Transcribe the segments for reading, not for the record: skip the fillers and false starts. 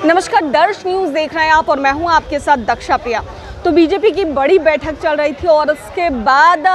नमस्कार, दर्श न्यूज़ देख रहे हैं आप और मैं हूं आपके साथ दक्षा प्रिया। तो बीजेपी की बड़ी बैठक चल रही थी और उसके बाद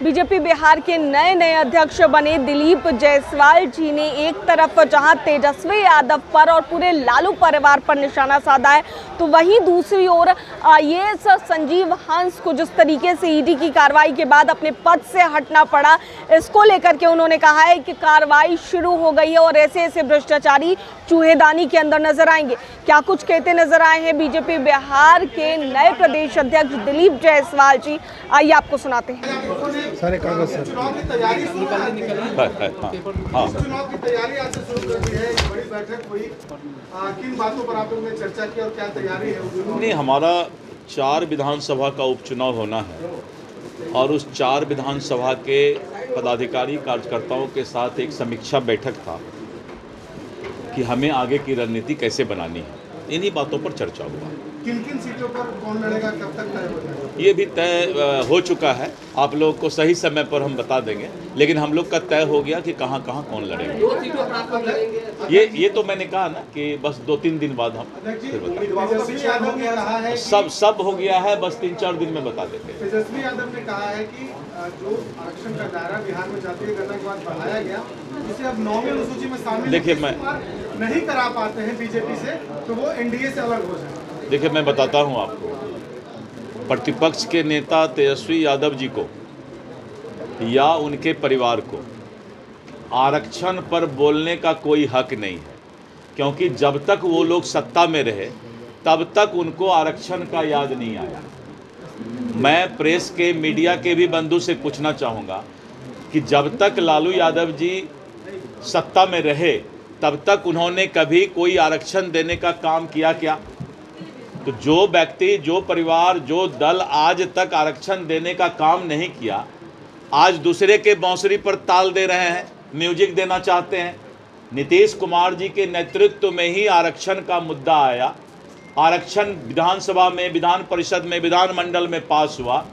बीजेपी बिहार के नए अध्यक्ष बने दिलीप जायसवाल जी ने एक तरफ जहां तेजस्वी यादव पर और पूरे लालू परिवार पर निशाना साधा है, तो वहीं दूसरी ओर आईएएस संजीव हंस को जिस तरीके से ईडी की कार्रवाई के बाद अपने पद से हटना पड़ा, इसको लेकर के उन्होंने कहा है कि कार्रवाई शुरू हो गई है और ऐसे ऐसे भ्रष्टाचारी चूहेदानी के अंदर नजर आएंगे। क्या कुछ कहते नजर आए हैं बीजेपी बिहार के नए प्रदेश अध्यक्ष दिलीप जायसवाल जी, आइए आपको सुनाते हैं। सारे कागज सर। चुनाव की तैयारी चुनाव की तैयारी आज से शुरू कर दी है। बड़ी बैठक हुई, किन बातों पर आप लोगों ने चर्चा की और क्या तैयारी है? नहीं, हमारा 4 विधानसभा का उपचुनाव होना है और उस 4 विधानसभा के पदाधिकारी कार्यकर्ताओं के साथ एक समीक्षा बैठक था कि हमें आगे की रणनीति कैसे बनानी है। इन्हीं बातों पर चर्चा हुआ। किन किन सीटों पर कौन लड़ेगा, कब तक तय हो जाएगा? ये भी तय हो चुका है, आप लोगों को सही समय पर हम बता देंगे, लेकिन हम लोग का तय हो गया कि कहाँ कहाँ कौन लड़ेगा। 2 सीटों पर आप लड़ेंगे? ये तो मैंने कहा ना कि बस 2-3 दिन बाद हम फिर बताएंगे। तेजस्वी यादव ने कहा है सब हो गया है, बस 3-4 दिन में बता देते हैं। तेजस्वी यादव ने कहा है कि जो आरक्षण का दायरा बिहार में जातीय गणना के बाद बढ़ाया गया, जिसे अब 9वीं अनुसूची में शामिल देखिए, मैं नहीं करा पाते हैं बीजेपी से, तो वो एनडीए से अलग हो जाए। देखिए, मैं बताता हूँ आपको, प्रतिपक्ष के नेता तेजस्वी यादव जी को या उनके परिवार को आरक्षण पर बोलने का कोई हक नहीं है, क्योंकि जब तक वो लोग सत्ता में रहे तब तक उनको आरक्षण का याद नहीं आया। मैं प्रेस के, मीडिया के भी बंधु से पूछना चाहूँगा कि जब तक लालू यादव जी सत्ता में रहे तब तक उन्होंने कभी कोई आरक्षण देने का काम किया क्या? तो जो व्यक्ति, जो परिवार, जो दल आज तक आरक्षण देने का काम नहीं किया, आज दूसरे के बांसुरी पर ताल दे रहे हैं, म्यूजिक देना चाहते हैं। नीतीश कुमार जी के नेतृत्व में ही आरक्षण का मुद्दा आया, आरक्षण विधानसभा में, विधान परिषद में, विधानमंडल में पास हुआ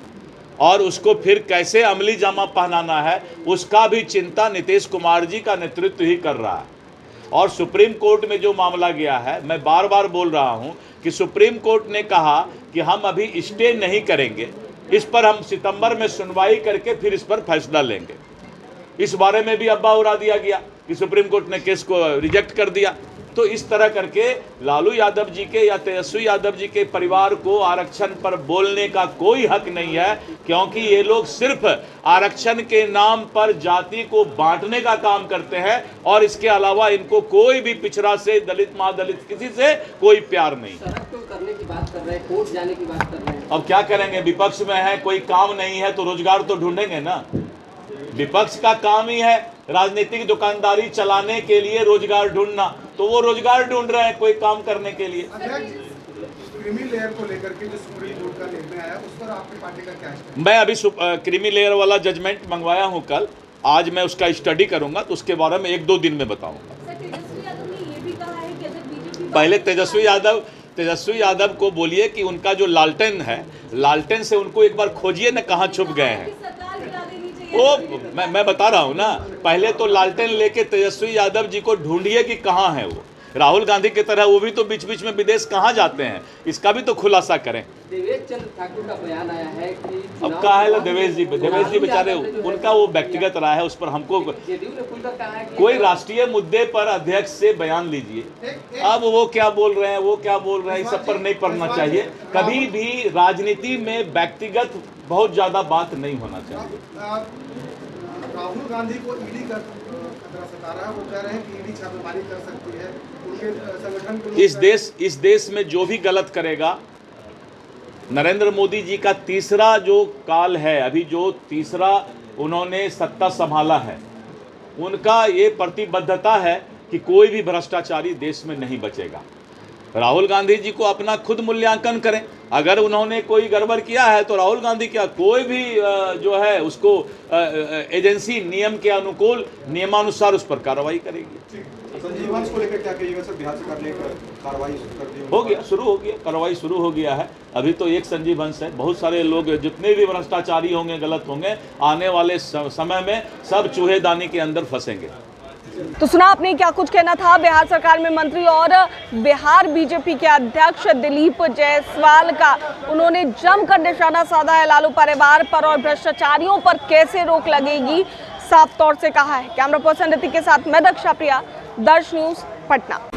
और उसको फिर कैसे अमली जामा पहनाना है उसका भी चिंता नीतीश कुमार जी का नेतृत्व ही कर रहा है। और सुप्रीम कोर्ट में जो मामला गया है, मैं बार बार बोल रहा हूं कि सुप्रीम कोर्ट ने कहा कि हम अभी स्टे नहीं करेंगे, इस पर हम सितंबर में सुनवाई करके फिर इस पर फैसला लेंगे। इस बारे में भी अब्बा उड़ा दिया गया कि सुप्रीम कोर्ट ने केस को रिजेक्ट कर दिया। तो इस तरह करके लालू यादव जी के या तेजस्वी यादव जी के परिवार को आरक्षण पर बोलने का कोई हक नहीं है, क्योंकि ये लोग सिर्फ आरक्षण के नाम पर जाति को बांटने का काम करते हैं और इसके अलावा इनको कोई भी पिछड़ा से, दलित, महादलित, किसी से कोई प्यार नहीं। सड़क तो करने की बात कर रहे हैं, कोर्ट जाने की बात कर रहे हैं। अब क्या करेंगे, विपक्ष में है, कोई काम नहीं है तो रोजगार तो ढूंढेंगे ना। विपक्ष का काम ही है राजनीतिक दुकानदारी चलाने के लिए रोजगार ढूंढना, तो वो रोजगार ढूंढ रहे हैं कोई काम करने के लिए। क्रीमी लेयर को लेकर के जो सुप्रीम कोर्ट का निर्णय आया, उस पर आपकी पार्टी का क्या है? मैं अभी क्रीमी लेयर वाला जजमेंट मंगवाया हूं कल, आज मैं उसका स्टडी करूंगा तो उसके बारे में 1-2 दिन में बताऊंगा। पहले तेजस्वी यादव को बोलिए कि उनका जो लालटेन है, लालटेन से उनको एक बार खोजिए ना कहाँ छुप गए हैं। वो मैं बता रहा हूँ ना, पहले तो लालटेन लेके तेजस्वी यादव जी को ढूंढिए कि कहाँ है वो। राहुल गांधी की तरह वो भी तो बीच बीच में विदेश कहाँ जाते हैं, इसका भी तो खुलासा करें। देवेश चंद्र ठाकुर का बयान आया है कि अब कहा है देवेश जी बेचारे, उनका वो व्यक्तिगत राय है, उस पर हमको जेडीयू ने खुलकर कहा है कि कोई राष्ट्रीय मुद्दे पर अध्यक्ष से बयान लीजिए। अब वो क्या बोल रहे हैं, वो क्या बोल रहे हैं, इस सब पर नहीं पढ़ना चाहिए। कभी भी राजनीति में व्यक्तिगत बहुत ज्यादा बात नहीं होना चाहिए। राहुल गांधी को ईडी का खतरा सता रहा है, वो कह रहे हैं कि ईडी छापेमारी कर सकती है उनके संगठन को। इस देश में जो भी गलत करेगा, नरेंद्र मोदी जी का तीसरा जो काल है, अभी जो तीसरा उन्होंने सत्ता संभाला है, उनका ये प्रतिबद्धता है कि कोई भी भ्रष्टाचारी देश में नहीं बचेगा। राहुल गांधी जी को अपना खुद मूल्यांकन करें, अगर उन्होंने कोई गड़बड़ किया है तो राहुल गांधी क्या, कोई भी जो है उसको एजेंसी नियम के अनुकूल, नियमानुसार उस पर कार्रवाई करेगी। संजीव हंस को लेकर क्या कहिएगा सर? बिहार सरकार ने कार्रवाई कर दी हो गया, शुरू हो गया, कार्रवाई शुरू हो गया है। अभी तो एक संजीव हंस है, बहुत सारे लोग जितने भी भ्रष्टाचारी होंगे, गलत होंगे, आने वाले समय में सब चूहेदानी के अंदर फंसेंगे। तो सुना आपने क्या कुछ कहना था बिहार सरकार में मंत्री और बिहार बीजेपी के अध्यक्ष दिलीप जायसवाल का। उन्होंने जमकर निशाना साधा है लालू परिवार पर और भ्रष्टाचारियों पर कैसे रोक लगेगी साफ तौर से कहा है। कैमरा पर्सन ऋतिक के साथ मैं दक्षा प्रिया, दर्श न्यूज पटना।